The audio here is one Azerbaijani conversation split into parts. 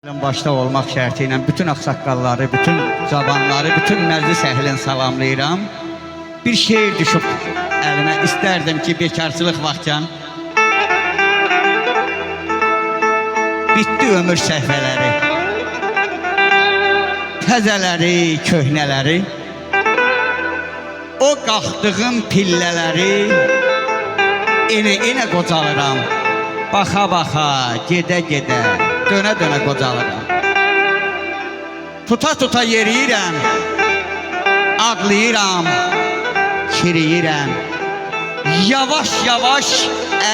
Başta olmaq şərti ilə bütün ağsaqqalları, bütün cavanları, bütün məclis əhlini salamlayıram. Bir şeir düşüb əlimə, istərdim ki, bekarçılıq vaxtcan bitdi ömür səhvələri, təzələri, köhnələri, o qalxdığım pillələri, enə qocalıram, baxa-baxa, gedə-gedə, dönə-dönə qocalıram. Tuta-tuta yeriyirəm, ağlayıram, kiriyirəm. Yavaş-yavaş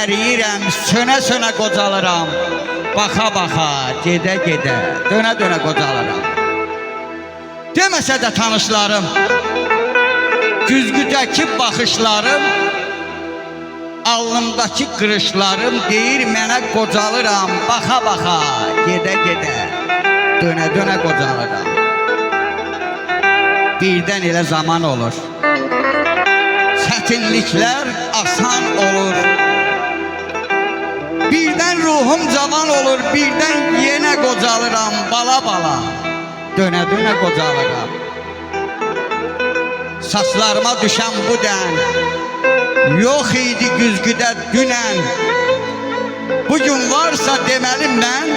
əriyirəm, sönə-sönə qocalıram. Baxa-baxa, gedə-gedə, dönə-dönə qocalıram. Deməsə də tanışlarım, güzgüdəki baxışlarım, alnımdakı qırışlarım deyir mənə qocalıram, baxa-baxa, gedə-gedə, dönə-dönə qocalıram. Birdən elə zaman olur, çətinliklər asan olur. Birdən ruhum cavan olur, birdən yenə qocalıram, bala-bala, dönə-dönə qocalıram. Saçlarıma düşən bu dən yox idi güzgüdə dünən. Bugün varsa deməli mən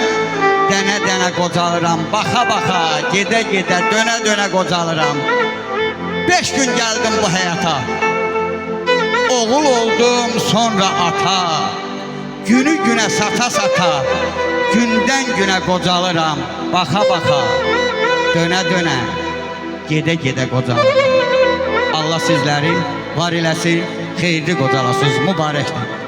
dənə-dənə qocalıram, baxa-baxa, gedə-gedə, dönə-dönə qocalıram. 5 gün gəldim bu həyata, oğul oldum sonra ata. Günü günə sata-sata, gündən günə qocalıram, baxa-baxa, dönə-dönə, gedə-gedə qocalıram. Allah sizləri var eləsin, xeyirli qocalasınız, mübarəkdir.